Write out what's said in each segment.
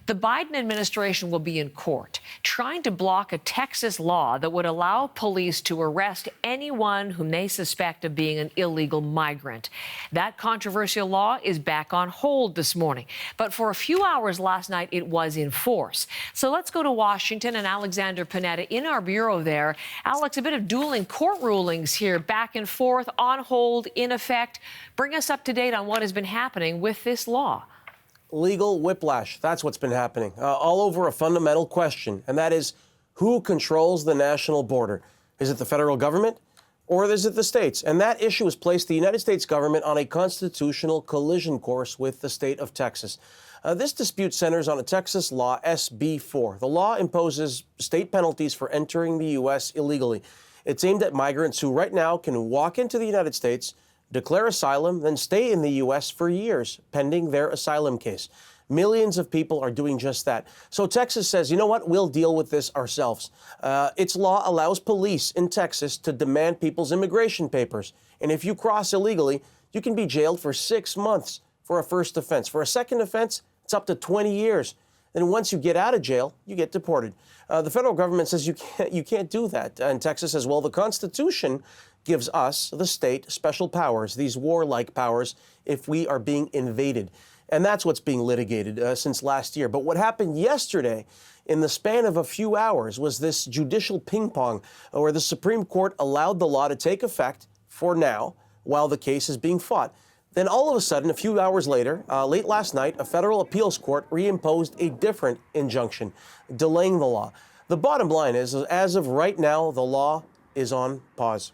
The Biden administration will be in court trying to block a Texas law that would allow police to arrest anyone whom they suspect of being an illegal migrant. That controversial law is back on hold this morning, but for a few hours last night, it was in force. So let's go to Washington and Alexander Panetta in our bureau there. Alex, a bit of dueling court rulings here, back and forth, on hold, in effect. Bring us up to date on what has been happening with this law. Legal whiplash. That's what's been happening, all over a fundamental question, and that is, who controls the national border? Is it the federal government or is it the states? And that issue has placed the United States government on a constitutional collision course with the state of Texas. This dispute centers on a Texas law, SB 4. The law imposes state penalties for entering the U.S. illegally. It's aimed at migrants who right now can walk into the United States, declare asylum, then stay in the U.S. for years, pending their asylum case. Millions of people are doing just that. So Texas says, you know what, we'll deal with this ourselves. Its law allows police in Texas to demand people's immigration papers. And if you cross illegally, you can be jailed for 6 months for a first offense. For a second offense, it's up to 20 years. Then once you get out of jail, you get deported. The federal government says you can't do that. And Texas says, well, the Constitution gives us, the state, special powers, these warlike powers, if we are being invaded. And that's what's being litigated since last year. But what happened yesterday, in the span of a few hours, was this judicial ping pong where the Supreme Court allowed the law to take effect for now while the case is being fought. Then all of a sudden, a few hours later, late last night, a federal appeals court reimposed a different injunction, delaying the law. The bottom line is, as of right now, the law is on pause.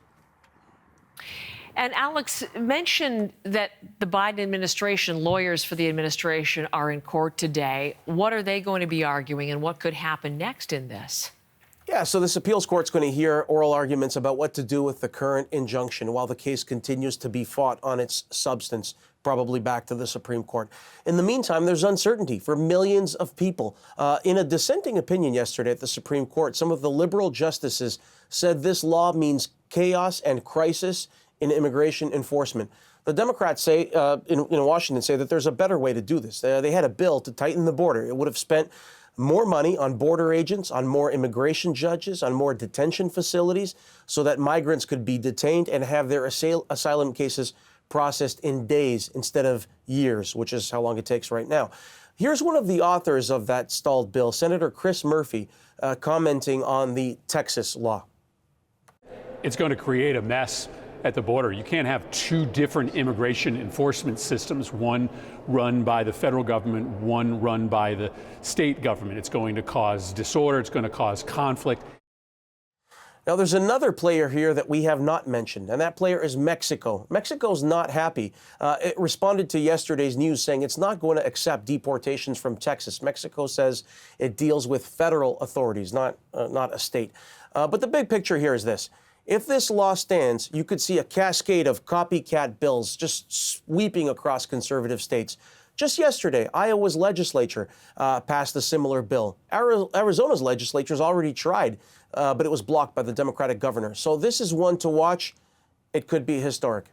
And Alex mentioned that the Biden administration, lawyers for the administration, are in court today. What are they going to be arguing, and what could happen next in this? Yeah, so this appeals court's going to hear oral arguments about what to do with the current injunction while the case continues to be fought on its substance, probably back to the Supreme Court. In the meantime, there's uncertainty for millions of people. In a dissenting opinion yesterday at the Supreme Court, some of the liberal justices said this law means chaos and crisis in immigration enforcement. The Democrats say in Washington say that there's a better way to do this. They had a bill to tighten the border. It would have spent more money on border agents, on more immigration judges, on more detention facilities, so that migrants could be detained and have their asylum cases processed in days instead of years, which is how long it takes right now. Here's one of the authors of that stalled bill, Senator Chris Murphy, commenting on the Texas law. It's going to create a mess at the border. You can't have two different immigration enforcement systems, one run by the federal government, one run by the state government. It's going to cause disorder. It's going to cause conflict. Now, there's another player here that we have not mentioned, and that player is Mexico. Mexico's not happy. It responded to yesterday's news saying it's not going to accept deportations from Texas. Mexico says it deals with federal authorities, not a state. But the big picture here is this. If this law stands, you could see a cascade of copycat bills just sweeping across conservative states. Just yesterday, Iowa's legislature passed a similar bill. Arizona's legislature has already tried, but it was blocked by the Democratic governor. So this is one to watch. It could be historic.